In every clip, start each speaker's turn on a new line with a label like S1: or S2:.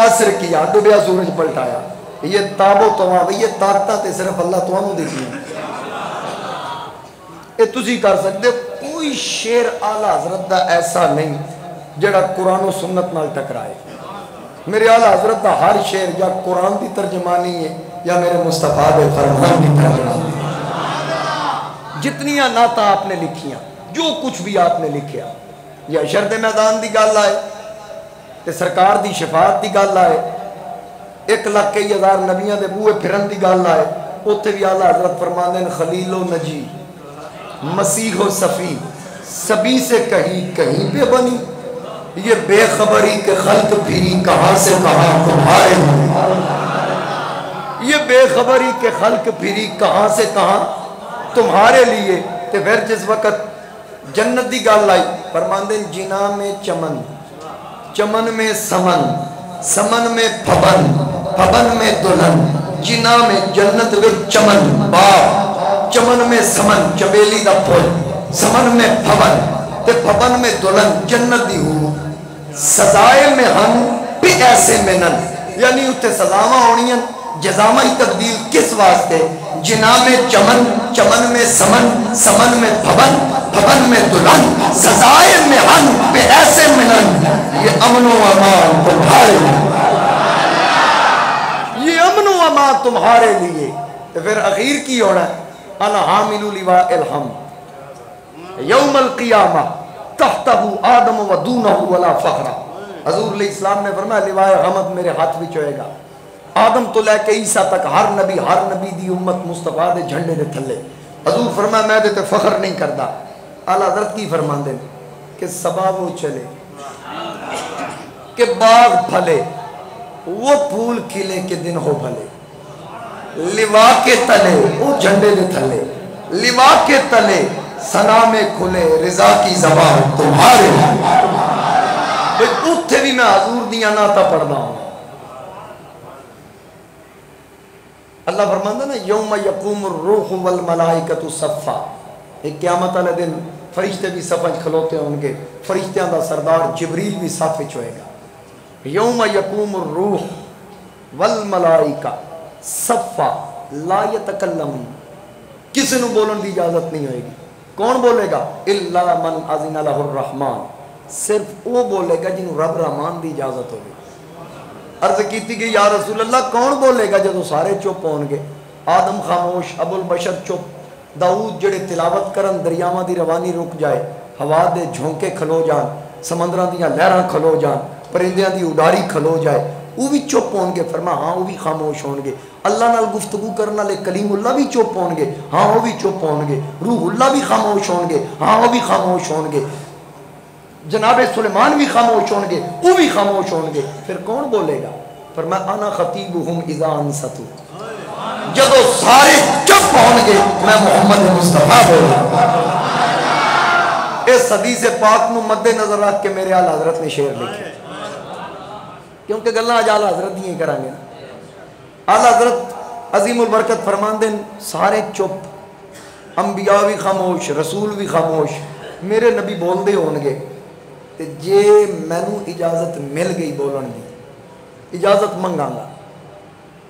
S1: ناصر کیا ڈوبیا سورج پلٹایا یہ تابو تواں یہ طاقتیں تے صرف اللہ تمہوں دیتی ہیں یہ تسی کر سکتے کوئی شعر اعلیٰ حضرت دا ایسا نہیں جڑا قرآن و سنت نال ٹکرائے میرے اعلیٰ حضرت دا ہر شعر یا قرآن دی ترجمانی ہے یا میرے مصطفیٰ دے فرمان دی ترجمانی جتنیاں نعتاں آپ نے لکھیاں جو کچھ بھی آپ نے لکھیا یا شرد میدان دی گل آئے تے سرکار دی شفاعت دی گل آئے 1,01,000 نبیاں دے بوئے پھرن دی گل آئے اوتھے بھی اعلیٰ حضرت فرماندے ہیں خلیل و نجی مسیح و صفی سبھی سے کہیں پہ بنی یہ بے خبری کے خلق پھری کہاں سے کہاں تمہارے لیے یہ بے خبری کے خلق پھری کہاں سے کہاں تمہارے لیے تے پھر جس وقت جنت دی گل آئی فرماندے ہیں جنا میں چمن چمن میں سمن سمن میں پھبن پھبن میں دلہن جنا میں جنت میں چمن باغ چمن میں سمن چبیلی دا پھول سمن میں پھبن تے پھبن میں دلہن جنت دی ہو سزائے میں ہم بھی ایسے میں نن یعنی اتھے سزاواں ہونی ہیں جزامہ تبدیل کس واسطے جنا میں چمن چمن میں سمن سمن میں پھبن پھبن میں دلہن سزائے میں ہم بھی ایسے میں نن یہ امن و امان تمہارے یہ امن و امان تمہارے لیے تو پھر اخیر کی ہونا ہے انا حامل لواء الحمد یوم القیامہ تحتہ آدم و دونہ ولا فخرہ حضور علیہ السلام نے فرمایا لواء حمد میرے ہاتھ بھی چوئے گا آدم تو لے کے عیسیٰ تک ہر نبی دی امت مصطفیٰ دے جھنڈے دے تھلے حضور فرمایا میں دیتے فخر نہیں کردا اعلیٰ حضرت کی فرمان دیں کہ سبا وہ چلے کہ باغ پھلے وہ پھول کھلے کے دن ہو بھلے لوا کے تلے وہ جھنڈے دے تھلے لوا کے تلے سنا میں کھلے رضا کی زبان تمہارے اتھے بھی میں حضور دیا ناتا پڑھنا ہوں اللہ فرماندہ نا یوم یقوم الروح والملائکۃ صفا ایک قیامت والے دن فرشتے بھی صف وچ کھلوتے ہوں گے فرشتیاں دا سردار جبریل بھی صف وچ ہوئے گا یوم یقوم الروح والملائکہ صفا لا یتکلمون کسی نو بولن دی اجازت نہیں ہوئے گی کون بولے گا الا من اذن له الرحمن صرف وہ بولے گا جنہوں رب رحمان دی اجازت ہوگی عرض کیتی گئی یا رسول اللہ کون بولے گا جدو سارے چپ ہون گے آدم خاموش ابو البشر چپ داؤد جڑے تلاوت کرن دریاواں دی روانی رک جائے ہوا دے جھونکے کھلو جان سمندراں دیاں لہراں کھلو جان پرندیاں دی اڈاری کھلو جائے وہ بھی چپ ہون گے فرما ہاں وہ بھی خاموش ہون گے اللہ نال گفتگو کرنا لے کلیم اللہ بھی چپ ہون گے ہاں وہ بھی چپ ہون گے روح اللہ بھی خاموش ہون گے ہاں وہ بھی خاموش ہون گے جناب سلیمان بھی خاموش ہون گے وہ بھی خاموش ہون گے پھر کون بولے گا فرمایا انا خطیبہم اذا انصتوا جدو سارے چپ ہون گے میں محمد مصطفیٰ بولوں اس حدیث پاک نو مد نظر رکھ کے میرے اعلیٰ حضرت نے شعر لکھے کیونکہ گلہ آج اعلیٰ حضرت نہیں کریں گے اعلیٰ حضرت عظیم البرکت فرمان دیں سارے چپ انبیاء بھی خاموش رسول بھی خاموش میرے نبی بول دے ہون گے جے مینو اجازت مل گئی بولن دی اجازت منگاں گا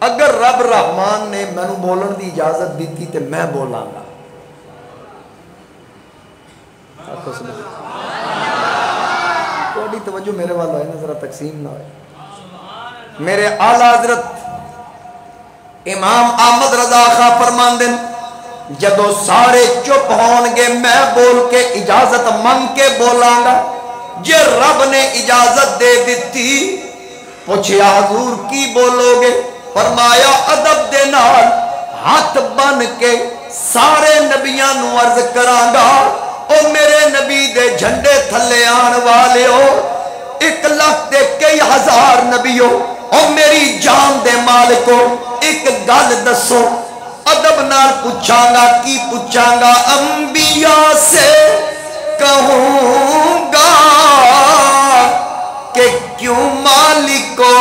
S1: اگر رب رحمان نے مینو بولن دی اجازت دیتی تے میں بولاں گا تھوڑی توجہ میرے والا ہے نا ذرا تقسیم نہ ہوئے میرے اعلیٰ حضرت امام احمد رضا خان فرمان دیں جدو سارے چپ ہون گے میں بول کے اجازت منگ کے بولاں گا جے رب نے اجازت دے دیتی پوچھیا حضور کی بولو گے فرمایا ادب دے نال ہاتھ بن کے سارے نبیاں نو عرض کراں گا او میرے نبی دے جھنڈے تھلے آن والے ہو 1,00,000 دے کئی ہزار نبیوں او میری جان دے مالکو ایک گل دسو ادب نال پوچھاں گا کی پوچھاں گا انبیاء سے کہوں گا کہ کیوں مالکو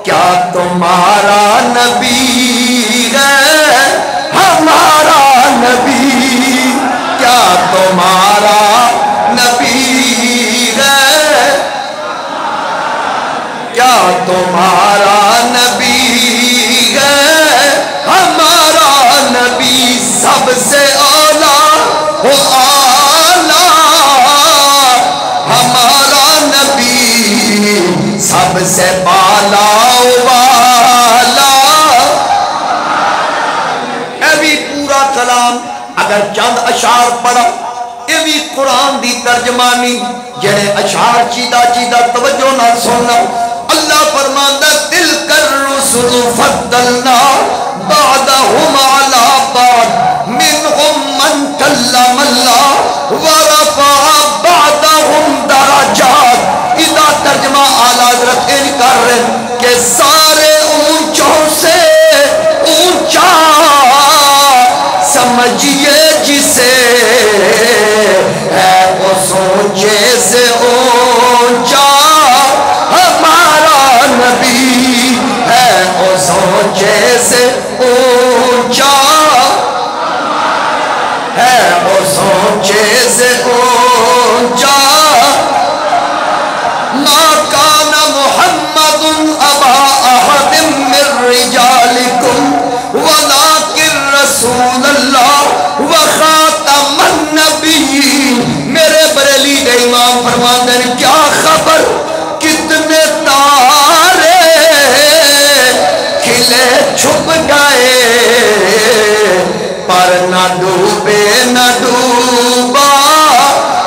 S1: کیا تمہارا نبی ہے ہمارا نبی کیا تمہارا نبی ہے تمہارا نبی ہے ہمارا نبی سب سے اعلیٰ ہو اعلیٰ ہمارا نبی سب سے بالا والا. اے بھی پورا کلام اگر چند اشعار پڑھا یہ بھی قرآن دی ترجمانی جنہیں اشعار چیدہ چیدہ توجہ نہ سننا. اللہ فرماتا تلک الرسل فضلنا بعضهم على بعض منهم من کلم اللہ ورفع بعضهم درجات. اذا ترجمہ اعلیٰ حضرت ان کر رہے کہ سارے اونچوں سے اونچا سمجھئے جسے ہے وہ سوچے سے اونچا ہمارا نبی ہے وہ سوچے سے اونچا ہے وہ سوچے سے اونچا. ما کان محمد ابا احد من رجالکم ولکن رسول اللہ وخاتم النبیین. میرے بریلی دے امام فرماندے ہیں کیا خبر کتنے تارے کھلے چھپ گئے پر نہ ڈوبے نہ ڈوبا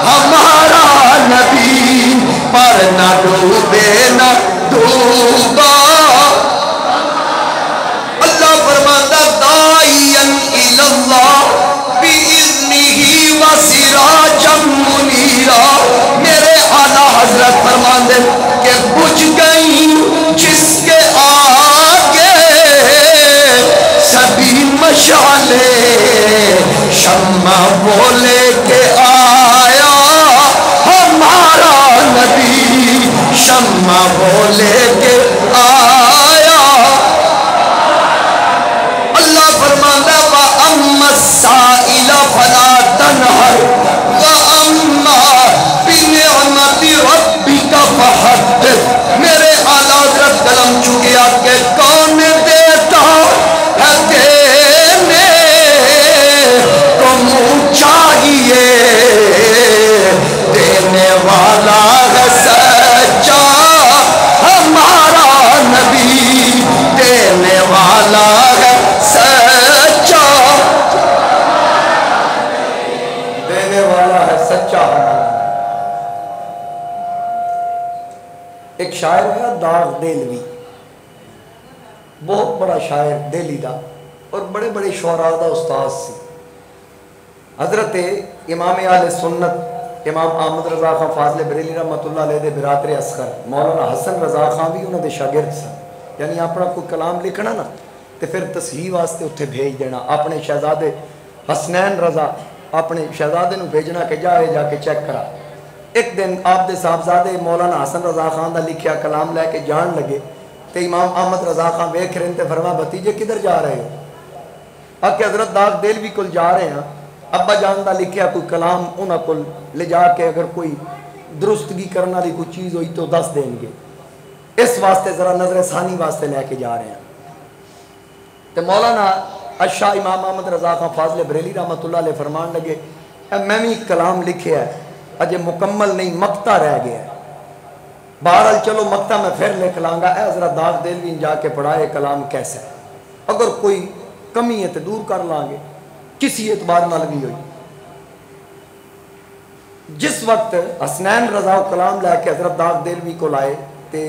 S1: ہمارا نبی پر نہ ڈوبے نہ ڈوبا. اللہ فرماتا داعیا الی اللہ بإذنہ وسراجا منیرا. میرے اعلیٰ حضرت فرماتے کہ بجھ گئی جس کے آگے سبھی مشعلے شمع وہ لے کے آیا ہمارا نبی شمع وہ لے کے آیا. اللہ فرماتا وَأَمَّا السَّائِلَ فَلَا تَنْهَرْ وَأَمَّا بِنِعْمَةِ رَبِّكَ فَحَدِّثْ. میرے اعلیٰ حضرت قلم چکیا کہ کون دیتا ہے دینے کو منہ چاہیے دینے والا ہے سچا ہمارا نبی دینے والا ہے سچا دینے والا ہے سچا. ایک شاعر ہے داغ دہلوی بہت بڑا شاعر دہلی دا اور بڑے بڑے شعراء دا استاد سی. حضرت امام اہل سنت امام احمد رضا خان فاضل بریلی رحمت اللہ علیہ دے برادر اصغر مولانا حسن رضا خان بھی انہوں دے شاگرد سن. یعنی اپنا کوئی کلام لکھنا نا تو پھر تصحیح واسطے اتنے بھیج دینا. اپنے شہزادے حسنین رضا اپنے شہزادے نو بھیجنا کہ جا کے چیک کرا. ایک دن آپ دے صاحبزادے مولانا حسن رضا خان دا لکھیا کلام لے کے جان لگے تو امام احمد رضا خان ویکھ رہے تے فرما بھتیجے کدھر جا رہے ہو؟ آکے حضرت داغ دہلوی کل جا رہے ہیں ابا جان دا لکھیا کوئی کلام انہاں کل لے جا کے اگر کوئی درستگی کرنا دی کوئی چیز ہوئی تو دس دیں گے اس واسطے ذرا نظر ثانی واسطے لے کے جا رہے ہیں. تو مولانا اشاہ امام احمد رضا خان فاضل بریلی رحمت اللہ علیہ فرمان لگے میں بھی کلام لکھیا ہے اجے مکمل نہیں مقطع رہ گیا ہے بہرحال چلو مقطع میں پھر لکھ لاں گا. اے حضرت داغ دہلوی جا کے پڑھائے کلام کیسا ہے اگر کوئی کمی ہے تو دور کر لیں گے کسی اعتبار نہ لگی ہوئی. جس وقت حسنین رضا کلام لے کے حضرت داغ دہلوی کو لائے تے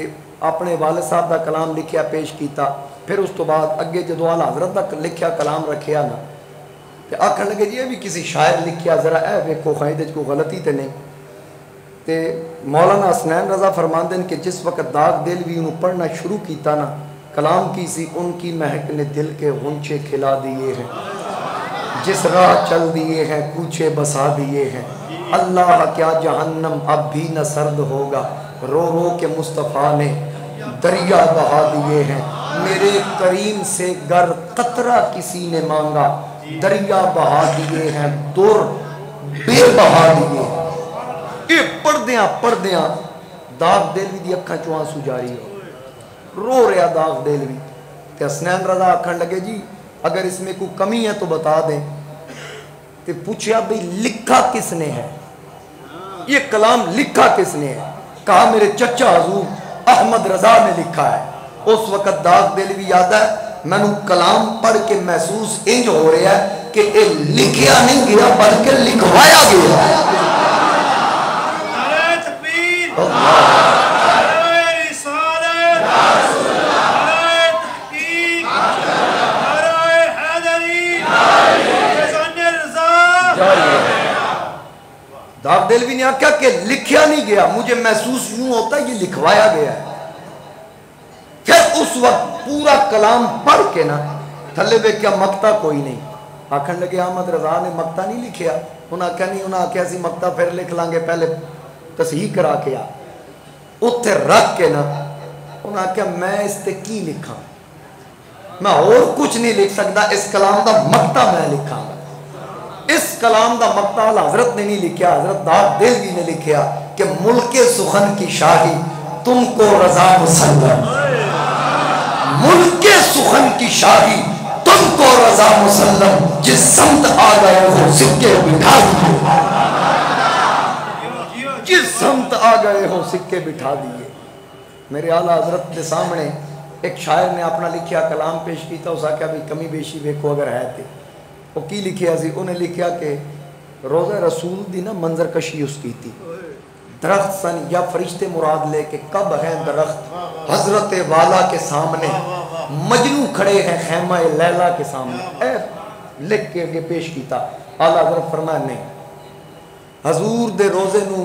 S1: اپنے والد صاحب دا کلام لکھیا پیش کیتا پھر اس تو بعد اگے جدو آل حضرت دا لکھیا کلام رکھیا نا تے آکھن لگے جی یہ بھی کسی شاعر لکھیا ذرا اے ویکھو خائدے کو غلطی تے نہیں. تے مولانا حسنین رضا فرماندے ہیں کہ جس وقت داغ دہلوی انہوں پڑھنا شروع کیتا نا کلام کی سی ان کی مہک نے دل کے غنچے کھلا دیے ہیں جس راہ چل دیے ہیں کوچے بسا دیے ہیں. اللہ کیا جہنم اب بھی نہ سرد ہوگا رو رو کے مصطفیٰ نے دریا بہا دیے ہیں. میرے کریم سے گر قطرہ کسی نے مانگا دریا بہا دیے ہیں دور بے بہا دیے. یہ پڑھ دیاں داغ دہلوی دی اکھاں چوں آنسو جاری ہو رو رہا داغ دہلوی تے حسنین رضا آکھن لگے جی اگر اس میں کوئی کمی ہے تو بتا دیں. تے پوچھا بھئی لکھا کس نے ہے, یہ کلام لکھا کس نے ہے؟ کہا میرے چچا حضور احمد رضا نے لکھا ہے. اس وقت داغ دہلوی یاد ہے میں نے کلام پڑھ کے محسوس انج ہو رہا ہے کہ یہ لکھیا نہیں گیا بلکہ لکھوایا گیا.
S2: نعرہ تکبیر، نعرہ رسالت، نعرہ تحقیق، نعرہ حیدری، فیضان رضا.
S1: داغ دہلوی نے کہا کہ لکھیا نہیں گیا, مجھے محسوس یوں ہوتا ہے یہ لکھوایا گیا ہے. پھر اس وقت پورا کلام پڑھ کے نا تھلے بے کیا مکتا کوئی نہیں. آکھن لگے احمد رضا نے مکتا نہیں لکھیا. انہاں کہا نہیں, انہاں کہا سی مکتا پھر لکھ لیں گے, پہلے تصحیح کرا کے آ اتھے رکھ کے نا. انہاں کہا میں اس تے کی لکھاں, میں اور کچھ نہیں لکھ سکتا, اس کلام دا مکتا میں لکھاں گا. اس کلام دا مکتا حضرت نے نہیں لکھیا, حضرت داغ دہلوی نے لکھیا کہ ملک سخن کی شاہی تم کو رضا مسلم, ملک سخن کی شاہی تم کو رضا مسلم, جس سمت آ گئے ہو سکے بٹھا دیے, جس سمت آ گئے ہو سکے بٹھا دیے. میرے اعلیٰ حضرت کے سامنے ایک شاعر نے اپنا لکھیا کلام پیش کیتا. اس آکھیا بھی کمی بیشی ویکھو اگر ہے تے وہ کی لکھیا سی. انہیں لکھیا کہ روزہ رسول دی نا منظر کشی اس کی تھی. درخت سن یا فرشتے مراد لے کے کب ہیں درخت حضرت والا کے سامنے, مجنو کھڑے ہیں خیمہ لیلا کے سامنے. اے لکھ کے یہ پیش کیتا. اعلیٰ حضرت فرمایا نہیں, حضور دے روزے نو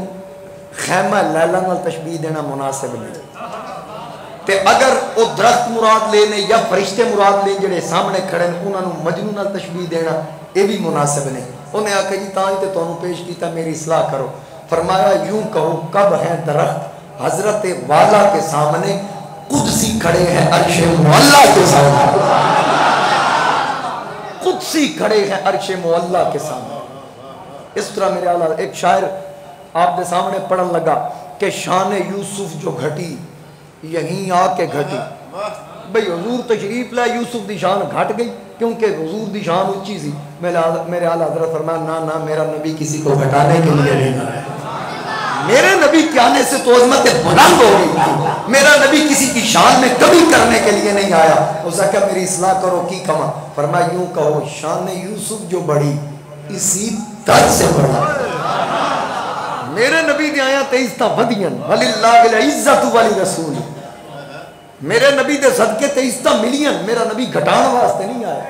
S1: خیمہ لیلا نال تشبیہ دینا مناسب نہیں. تے اگر وہ درخت مراد لینے یا فرشتے مراد لیں جڑے سامنے کھڑے ہیں انہوں نے مجنو نال تشبیہ دینا یہ بھی مناسب نہیں. انہیں آکھا جی تاں ہی تے تانوں پیش کیتا, میری اصلاح کرو. فرمایا یوں کہو کب ہیں درخت حضرت والا کے سامنے, قدسی کھڑے ہیں عرش معلا کے سامنے, قدسی کھڑے ہیں عرش معلا کے سامنے. اس طرح میرے اعلیٰ ایک شاعر آپ دے سامنے پڑھن لگا کہ شان یوسف جو گھٹی یہیں آ کے گھٹی. بھئی حضور تشریف لائے, یوسف دی شان گھٹ گئی کیونکہ حضور دی شان اونچی سی. میرے اعلیٰ حضرت فرمایا نا میرا نبی کسی کو گھٹانے کے لیے نہیں آیا, میرے نبی کے آنے سے تو عظمت بلند ہو گئی تھی. میرا نبی کسی کی شان میں کمی کرنے کے لیے نہیں آیا. اس نے کہا میری اصلاح کرو کی کما. فرمایا یوں کہو شان یوسف جو بڑھی اسی در سے بڑھا. میرے نبی دے آیا تیزتا ودین وللہ العزت ولرسول, میرے نبی دے صدقے تیزتا ملین. میرا نبی گھٹان واسطے نہیں آیا.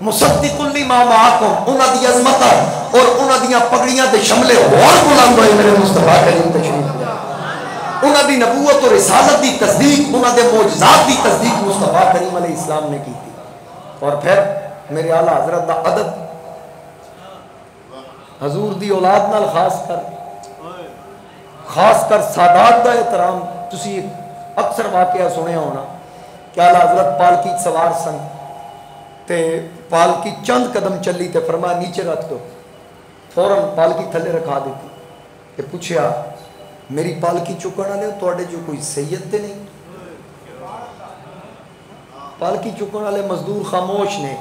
S1: مصدق لما معاکم, انہاں دی عظمت اور انہاں دیاں پگڑیاں تے شملے اور بلند ہوئے میرے مصطفیٰ کریم تشریف لے. انہاں دی نبوت اور رسالت دی تصدیق, انہاں دے معجزات دی تصدیق مصطفیٰ کریم علیہ السلام نے کی تھی. اور پھر میرے اعلیٰ حضرت دا ادب حضور دی اولاد نال خاص کر سادات دا احترام. تسی اکثر واقعہ سنے ہونا کہ اعلیٰ حضرت پالکی سوار سن تے پالکی چند قدم چلی تے فرمایا نیچے رکھ دو. فوراً پالکی تھلے رکھا دیتی. تے پوچھیا میری پالکی چکن والے تواڈے جو کوئی سید تے نہیں؟ پالکی چکن والے مزدور خاموش نے,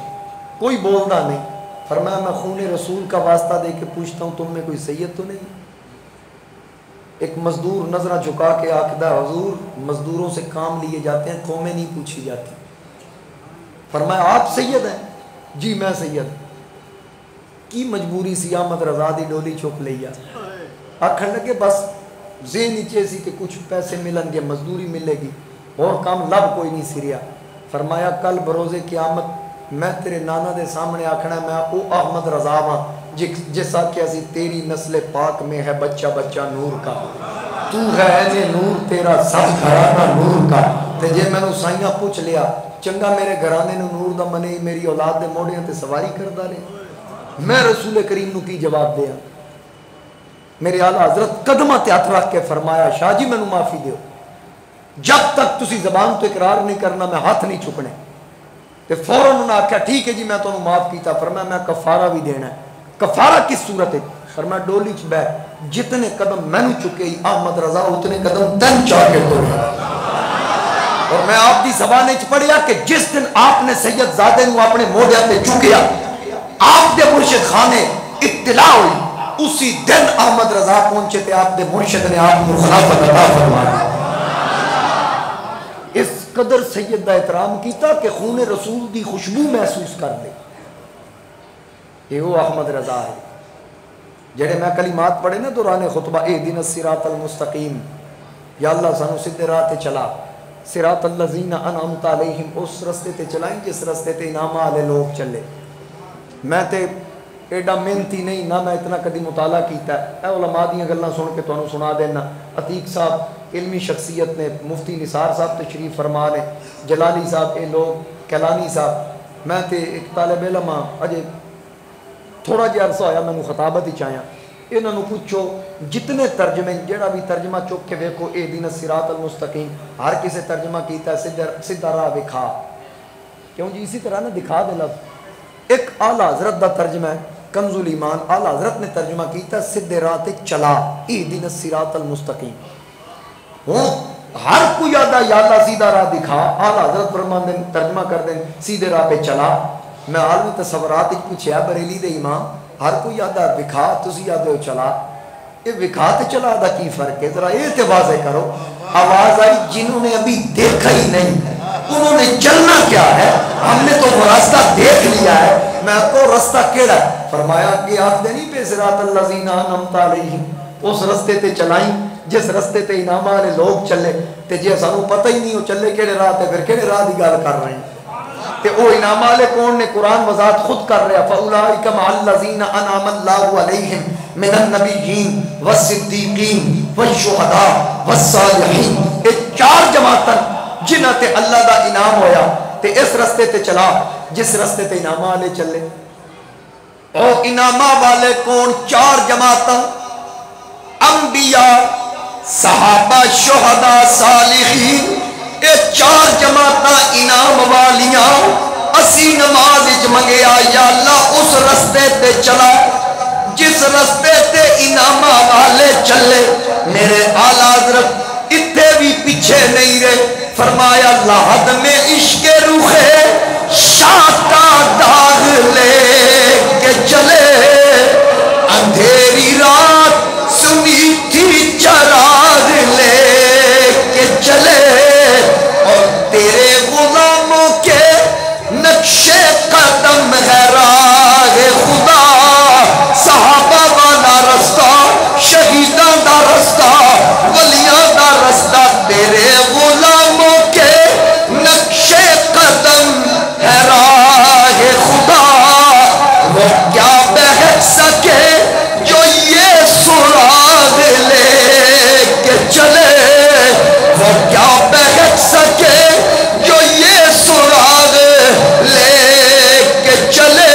S1: کوئی بولنا نہیں. فرمایا میں خون رسول کا واسطہ دے کے پوچھتا ہوں تم میں کوئی سید تو نہیں؟ ایک مزدور نظرہ جھکا کے آکھدا حضور مزدوروں سے کام لیے جاتے ہیں, قومیں نہیں پوچھی جاتی. فرمایا آپ سید ہیں؟ جی میں سید. کی مجبوری سی احمد رضا دی ڈولی چک لیا. آکھن لگے بس ذہن نیچے سی کہ کچھ پیسے ملن گے, مزدوری ملے گی, اور کام لب کوئی نہیں سریا. فرمایا کل بروز قیامت میں تیرے نانا دے سامنے آکھنا میں او احمد رضا ہاں جیسا کہ اسی تیری نسل پاک میں ہے بچہ بچہ نور کا, تو ہے اے نور تیرا سب گھرانہ نور کا. تے جے میں نو سائیاں پوچھ لیا چنگا میرے گھرانے نو نور دا منے میری اولاد دے موڑیاں تے سواری کردا رہے, میں رسول کریم نو کی جواب دیا. میرے اعلیٰ حضرت قدمہ تے ہاتھ رکھ کے فرمایا شاہ جی میں نو معافی دیو, جب تک تسی زبان تو اقرار نہیں کرنا میں ہاتھ نہیں چکنے. تے فوراً انہوں نے آکھا ٹھیک ہے جی میں تو معاف کیتا. فرمایا میں کفارہ بھی دینا ہے. کفارہ کس صورت ہے؟ فرمایا ڈولی چ بہ جتنے قدم میں نے چکے احمد رضا اتنے قدم تن چاہ کے تو اور میں آپ دی زبان وچ پڑھیا کہ جس دن آپ نے سید زادے نو اپنے موڈے تے چکیا آپ دے مرشد خانے اطلاع ہوئی اسی دن احمد رضا پہنچے تے آپ دے مرشد نے آپ کو خلافت عطا فرمائی. اس قدر سید دا احترام کیتا کہ خون رسول دی خوشبو محسوس کر لے. یہ وہ احمد رضا ہے جڑے میں کلمات پڑھے نا دوران خطبہ اہدنا الصراط المستقیم یا اللہ سانو سیدھے راہ تے چلا صراط الذین انعمت علیہم اس رستے تے چلائیں جس رستے تے انعام والے لوگ چلے. میں تے ایڈا محنتی نہیں نہ میں اتنا کدی مطالعہ کیتا ہے. اے علماء دیاں گلاں سن کے تانوں سنا دینا. عتیق صاحب علمی شخصیت نے, مفتی نثار صاحب تشریف فرما نے, جلالی صاحب اے لوگ, کیلانی صاحب. میں تے ایک طالب علم ہاں اجے تھوڑا جہا عرصہ ہویا مینوں خطابت ہی چاہیا. انہاں نوں پوچھو جتنے ترجمے جڑا بھی ترجمہ چک کے ویکھو اہدنا الصراط المستقیم ہر کسی ترجمہ کیتا ہے سیدھا راہ دکھا. کیوں جی اسی طرح نا دکھا دے لفظ. ایک اعلیٰ حضرت دا ترجمہ ہے کنز الایمان, اعلیٰ حضرت نے ترجمہ کیتا سیدھے راہ تے چلا اہدنا الصراط المستقیم. ہر کوئی آدھا یا اللہ سیدھا راہ دکھا, اعلیٰ حضرت فرمان دیں ترجمہ کر دیں سیدھے راہ پہ چلا. میں عالمی تصورات ہی پوچھیا بریلی دے امام ہر کوئی آدھا وکھا تسی آدھے ہو چلا. یہ وکھا تے چلا دا کی فرق ہے ذرا یہ تے واضح کرو. آواز آئی جنہوں نے ابھی دیکھا ہی نہیں انہوں نے چلنا کیا ہے, ہم نے تو وہ راستہ دیکھ لیا ہے. میں کو راستہ کیڑا ہے فرمایا کہ آپ دے نہیں پہ صراط الذین انعمت علیہم اس رستے تے چلائیں جس رستے تے انعام والے لوگ چلے. تے جے سانو پتہ ہی نہیں ہو چلے کیڑے راہ تے پھر کیڑے راہ دی گل کر رہے ہیں. تے او انعام والے کون نے قرآن وضاحت خود کر رہا فاولئک مع الذین انعم اللہ علیہم من النبیین والصدیقین والشہداء والصالحین. یہ چار جماعتاں جنہ تے اللہ دا انعام ہویا تے اس رستے تے چلا جس رستے تے انعام والے چلے. او انعام والے کون؟ چار جماعتاں انبیاء صحابہ شہداء صالحین. اے چار جماعتاں انعام والیاں اسی نماز وچ منگیا یا اللہ اس رستے تے چلا جس رستے تے انعام والے چلے. میرے اعلیٰ حضرت اتنے بھی پیچھے نہیں رہے. فرمایا لحد میں عشق روح شاہ کا داغ لے کے چلے اندھیری رات سنی تھی چراغ لے کے چلے اور تیرے غلاموں کے نقشے قدم ہے راہ خدا. صحابہ والا رستہ شہیداں دا رستہ ولیاں دا رستہ تیرے غلاموں کے نقشے قدم ہے راہ خدا. وہ کیا بہک سکے جو یہ سراغ لے کے چلے, وہ کیا بہک سکے جو یہ سراغ لے کے چلے.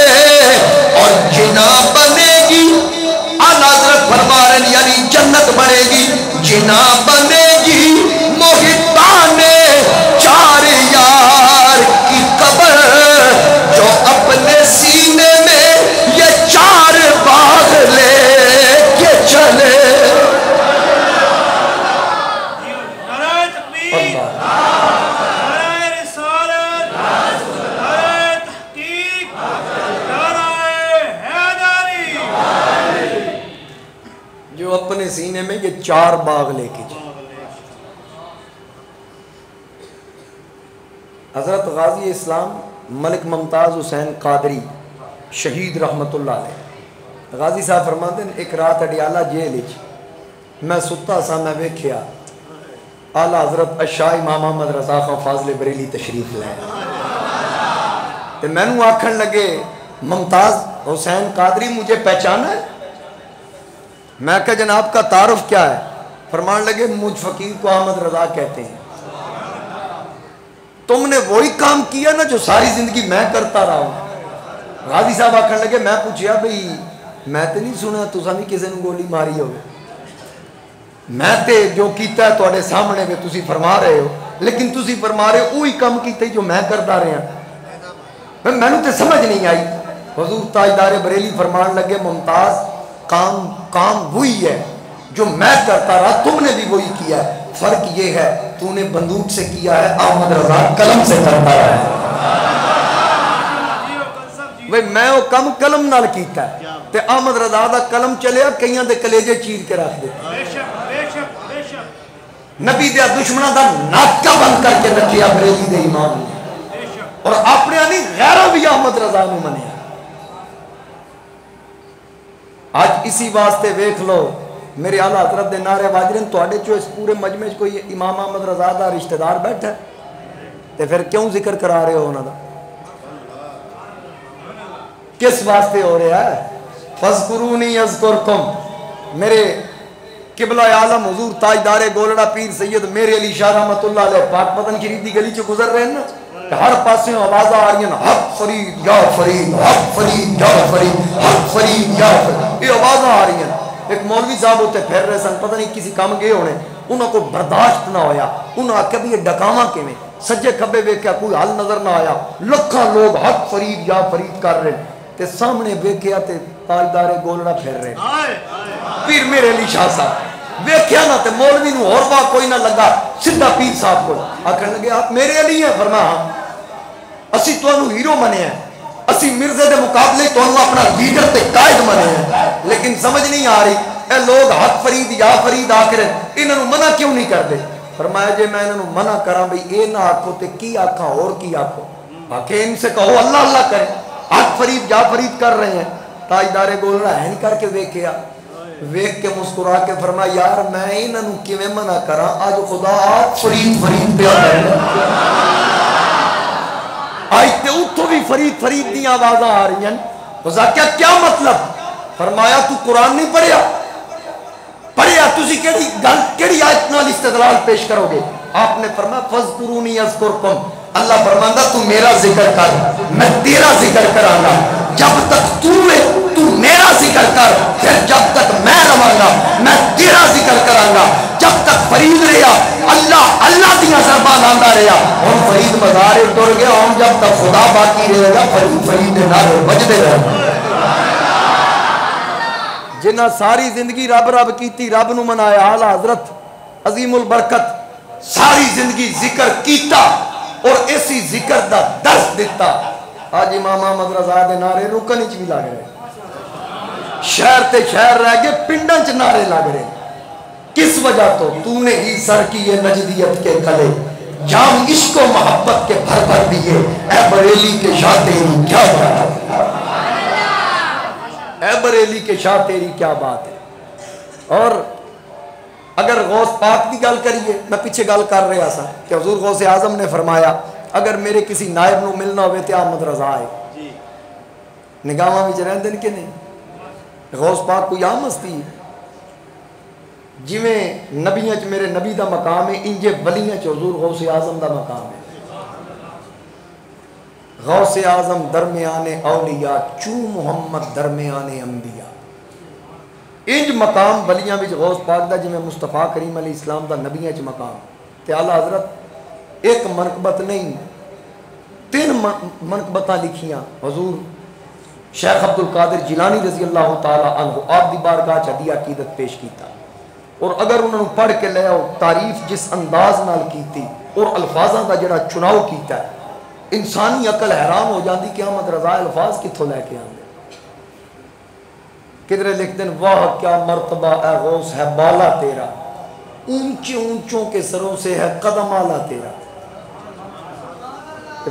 S1: اور جنا بنے گی اعلیٰ حضرت فرما رہے ہیں یعنی جنت بنے گی جنا بنے گی محبان چار یار کی قبر جو اپنے سینے میں یہ چار باغ لے کے چلے.
S2: نعرہ تکبیر, نعرہ رسالت, نعرہ تحقیق, نعرہ حیدری.
S1: جو اپنے سینے میں یہ چار باغ لے کے چلے. حضرت غازی اسلام ملک ممتاز حسین قادری شہید رحمت اللہ علیہ غازی صاحب فرماتے ہیں ایک رات اڈیالہ جیل وچ میں ستا سا میں ویکھیا اعلیٰ حضرت اشاہ امام احمد رضا خان فاضل بریلی تشریف لائے تے مینوں آکھن لگے ممتاز حسین قادری مجھے پہچانا ہے. میں کہا جناب کا تعارف کیا ہے؟ فرمان لگے مجھ فقیر کو احمد رضا کہتے ہیں. تم نے وہی کام کیا نا جو ساری زندگی میں کرتا رہا ہوں. غازی صاحب آکھن لگے میں پوچھیا بھئی میں تے نہیں سنا تساں بھی کسی نے گولی ماری ہوگی. میں تے جو کیتا ہے تواڈے سامنے میں تسی فرما رہے ہو لیکن تسی فرما رہے ہو وہی کام کیتے جو میں کرتا رہا. مینوں تے سمجھ نہیں آئی. حضور تاجدار بریلی فرمان لگے ممتاز کام وہی ہے جو میں کرتا رہا تم نے بھی وہی کیا ہے. فرق یہ ہے تو نے بندوق سے کیا ہے، احمد رضا قلم سے کرتا ہے. بھئی میں وہ کم قلم نال کیتا ہے تے احمد رضا دا قلم چلیا کئیاں دے کلیجے چیر کے رکھ دے. نبی دیا دشمنہ دا ناکہ بند کر کے رکھیا بریلی دے امام نے، اور اپنے نہیں غیرہ بھی احمد رضا نے منیا. آج اسی واسطے ویکھ لو میرے اعلیٰ حضرت دے نعرے واجرین تو آڑے چو اس پورے مجمع کوئی امام احمد رضا دا رشتہ دار بیٹھا ہے تے پھر کیوں ذکر کرا رہے ہو انہوں دا؟ کس واسطے ہو رہا ہے؟ فَذْكُرُونِي يَذْكُرْكُمْ. میرے قبلہ عالم حضور تاجدار گولڑا پیر سید میرے علی شاہ رحمت اللہ علیہ پاک پتن شریف دی گلی چو گزر رہے ہیں نا، ہر پاسے آواز آ رہی ہیں حق فرید یا فرید، حق فرید یا فرید، حق فرید یا فرید، یہ آواز آ رہی ہیں. ایک مولوی صاحب ہوتے پھر رہے سن، پتہ نہیں کسی کام گئے ہونے، انہوں کو برداشت نہ ہویا، انہوں نے کبھی یہ ڈکاواں کے میں سجے کبے ویکھیا کوئی حل نظر نہ آیا، لکھاں لوگ حق فرید یا فرید کر رہے تے سامنے ویکھیا تے تاجدار گولڑا پھر رہے پیر میرے علی شاہ صاحب ویکھیا نہ تے مولوی نو اور با کوئی نہ لگا، سدھا پیر صاحب کو آکھن لگے آپ میرے علی ہیں. فرمایا اسی تو انہوں ہیرو منے ہیں، اسی مرزے دے مقابلے تو انہوں اپنا لیڈر تے قائد منے ہیں، لیکن سمجھ نہیں آ رہی اے لوگ حق فرید یا فرید آکرے انہوں منع کیوں نہیں کر دے. فرمایا جے میں انہوں منع کراں بھئی اے نہ آکھو تے کی آکھاں اور کی آکھو، آکھے ان سے کہو اللہ اللہ کریں، حق فرید یا فرید کر رہے ہیں. تاجدار گولڑا ہے کر کے ویکھیا، ویکھ کے مسکرا کے فرمایا یار میں انہوں کیویں منع کراں، آج خدا فرید فرید پہ آئی تے اتھو بھی فرید فرید دی آوازاں آ رہی ہیں. وزا کیا مطلب؟ فرمایا تو قرآن نہیں پڑھیا، پڑھیا تسی کیڑی آیت نال استدلال پیش کرو گے؟ آپ نے فرمایا فَذْكُرُونِي يَذْكُرْكُمْ. اللہ فرماندہ تو میرا ذکر کر میں تیرا ذکر کراں گا، جب تک تو میرا ذکر کر، پھر جب تک میں رواں گا میں تیرا ذکر کراں گا. جب تک فرید رہا اللہ اللہ دیا زربان آندہ رہا، ہم فرید مزارے ٹر گیا، ہم جب تک خدا باقی رہے گا فرید فرید نارے بجدے رہے. جنہ ساری زندگی رب رب کیتی، رب نو منایا، اعلیٰ حضرت عظیم البرکت ساری زندگی ذکر کیتا اور اسی ذکر دا درس دیتا. آج امام احمد رضا دے نعرے رکن چ بھی لگ رہے، شہر تے شہر رہ گئے، پنڈاں چ نعرے لگ رہے. کس وجہ تو نے ہی سر کی یہ نجدیت کے کلے، جام عشق و محبت کے بھر بھر دیے، اے بریلی کے شاہ تیری کیا بات ہے، اے بریلی کے شاہ تیری کیا بات ہے. اور اگر غوث پاک کی گل کریے، میں پیچھے گل کر رہا سا کہ حضور غوث اعظم نے فرمایا اگر میرے کسی نائب نو ملنا ہوئے تے احمد رضا ہے. نگاہاں وچ رہندے کہ نہیں؟ غوث پاک کوئی عام ہستی جویں نبیاں چ میرے نبی دا مقام ہے، انجے ولیاں چ حضور غوث اعظم دا مقام ہے. غوث اعظم درمیان اولیاء چو محمد درمیان انبیاء. انج مقام ولیاں وچ غوث پاک دا جویں مصطفیٰ کریم علیہ السلام دا نبیاں چ مقام تے اعلیٰ حضرت ایک منقبت نہیں 3 منقبتاں لکھیاں حضور شیخ عبدالقادر جیلانی رضی اللہ تعالی عنہ آپ دی بارگاہ چ ہدیہ عقیدت پیش کیتا، اور اگر انہوں نے پڑھ کے لے آؤ تعریف جس انداز نال کیتی اور الفاظاں دا جڑا چناؤ کیتا ہے، انسانی عقل حیران ہو جاندی کہ احمد رضا الفاظ کتھوں لے کے آندے. کدھرے لکھ دیں واہ کیا مرتبہ اے غوث ہے بالا تیرا، اونچے اونچوں کے سروں سے ہے قدم آلا تیرا.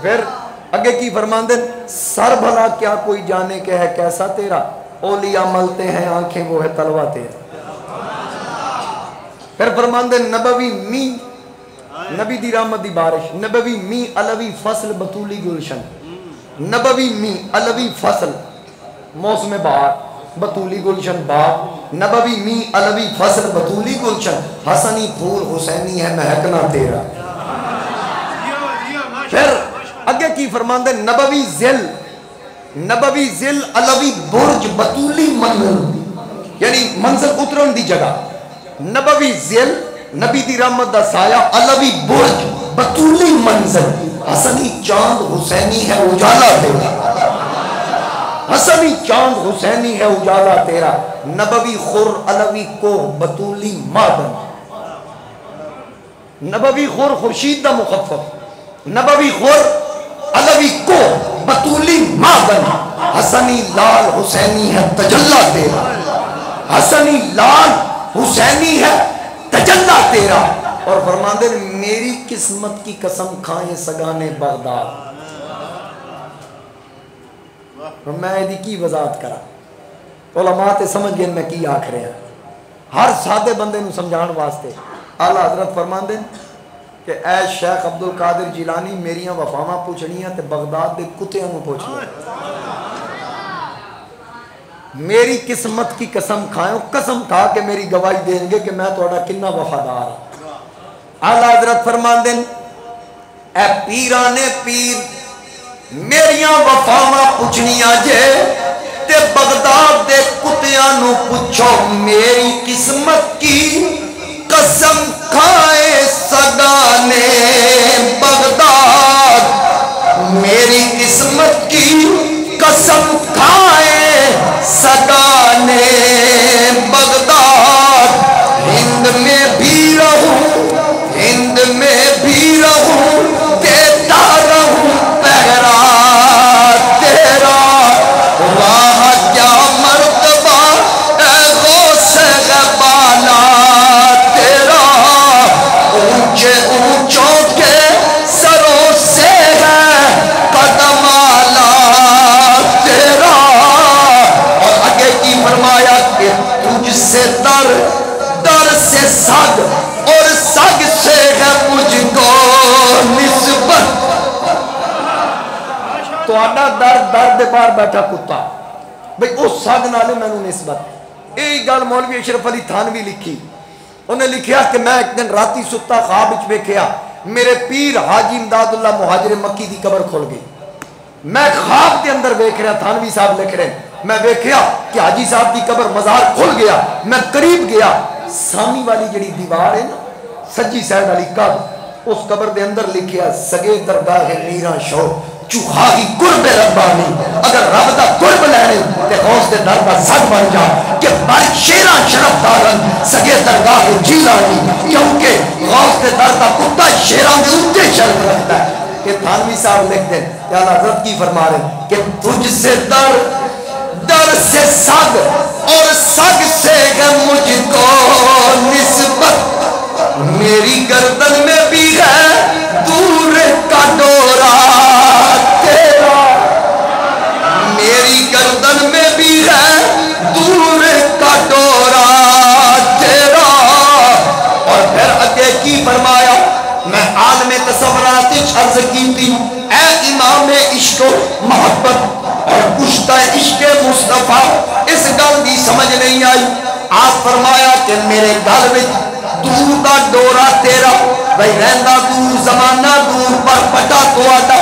S1: پھر اگے کی فرمان دیں سر بھلا کیا کوئی جانے کے ہے کیسا تیرا، اولیاء ملتے ہیں آنکھیں وہ ہے تلوہ تیرا. پھر فرمان دیں نبوی می نبی دی رحمت دی بارش، نبوی می علوی فصل بطولی گلشن، نبوی می علوی فصل موسم بہار بطولی گلشن باغ، نبوی می علوی فصل بطولی گلشن، حسنی پھول حسینی ہے مہکنا تیرا. پھر اگے کی فرمان دے نبوی ذل علوی برج بطولی منزل، یعنی منزل اترن دی جگہ. نبوی ذل نبی دی رحمت دا سایہ، علوی برج بطولی منزل، حسنی چاند حسینی ہے اجالا تیرا، حسنی چاند حسینی ہے اجالا تیرا. نبوی خور علوی کوہ بطولی مادن. نبوی خور خورشید دا مخفف، نبوی خور علوی کو بطولی ماں بنا، حسنی لال حسینی ہے تجلی تیرا، حسنی لال حسینی ہے تجلی تیرا۔ اور فرماندے میری قسمت کی قسم کھائیں سگانے بغداد۔ میں ایدی کی وضاحت کرا، علماء تے سمجھ گئے میں کی آکھ رہے ہیں، ہر سادے بندے نو سمجھان واسطے اعلیٰ حضرت فرماندے کہ اے شیخ عبدالقادر جیلانی میریاں وفاواں پوچھنیاں تے بغداد دے کتیاں نو پوچھنیاں، میری قسمت کی قسم کھائیں، قسم کھا کے میری گواہی دیں گے کہ میں توڑا کنا وفادار ہوں۔ اعلیٰ حضرت فرماندے اے پیرانے پیر میریاں وفاواں پوچھنیاں جے تے بغداد دے کتیاں نو پوچھو میری قسمت کی قسم کھائے سگانے بغداد، میری قسمت کی قسم کھائے سگانے بغداد، ہند میں بھی رہوں ہند میں بھی رہوں دیتا رہوں پہرا تیرا، واہ کیا مرتبہ اے غوث غبالا تیرا، اونچے اونچوں کے سروں سے ہے قدم آلا تیرا۔ اور آگے کی فرمایا کہ تجھ سے در در سے سگ اور سگ سے ہے مجھ کو نسبت، تو آڈا در دے بار بیٹھا کتا بھئی اس سگ نالے میں نے نسبت۔ ایک گل مولوی اشرف علی تھانوی لکھی، انہیں لکھیا کہ میں ایک دن راتی ستا خواب وچ ویکھیا میرے پیر حاجی امداد اللہ مہاجر مکی دی قبر کھل گئی، میں خواب دے اندر ویکھ رہا، تھانوی صاحب لکھ رہے ہیں، میں ویکھیا کہ حاجی صاحب دی قبر مزار کھل گیا، میں قریب گیا، سامی والی جڑی دیوار ہے نا سجی سائڈ والی قبر، اس قبر دے اندر لکھیا سگے درگاہ میرا شو چوہاہی قرب ربانی، اگر رب دا قرب لینے تے غوث دے در دا سگ بن جا کہ بار شیران شرف دارن سگے درگاہ جیلانی، کیونکہ غوث دے در دا کتا شیران دے اتے شرف رکھتا ہے۔ کہ تھانوی صاحب لکھ دیں کہ اللہ حضرت کی فرما رہے کہ تجھ سے در در سے سگ اور سگ سے ہے مجھ کو نسبت، میری گردن میں بھی ہے دور کا ڈورا تیرا، میری گردن میں بھی ہے دور کا ڈورا تیرا۔ اور پھر آگے کی فرمایا میں عالم تصورات عرض کی تھی اے امام عشق و محبت اور کشتہ عشق مصطفیٰ، اس گل دی سمجھ نہیں آئی، آپ فرمایا کہ میرے گل میں دور دا ڈورا تیرا، بھئی رہندہ دور زمانہ دور پر پٹا تو آتا،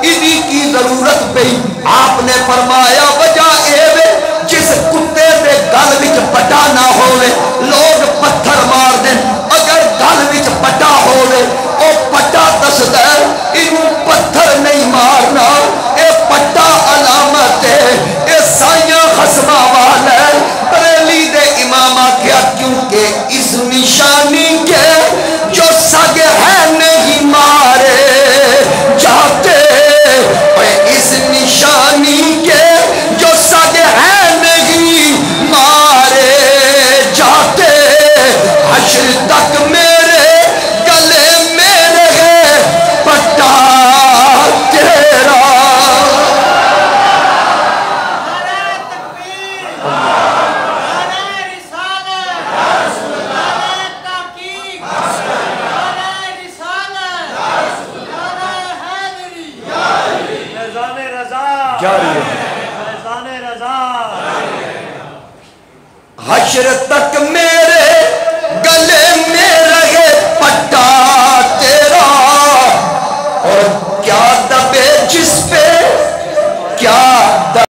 S1: ادھی کی ضرورت پئی، آپ نے فرمایا وجہ اے جس کتے دے گل وچ پٹا نہ ہوئے لوگ پتھر مار دیں، اگر گل وچ پٹا ہوئے او پٹا دس دے انہوں پتھر نہیں مارنا، اے پٹا علامت ہے، اے سائیاں خسمہ والا ہے۔ بریلی دے امامہ کیا کیونکہ اس نشانی کے جو سگ ہے نہیں مارے جاتے، اس نشانی کے جو سگ ہے نہیں مارے جاتے، حشر تک میرے گلے میں رہے پٹا تیرا۔ حشر تک میرے گلے میں رہے پٹا تیرا، اور کیا دبے جس پہ کیا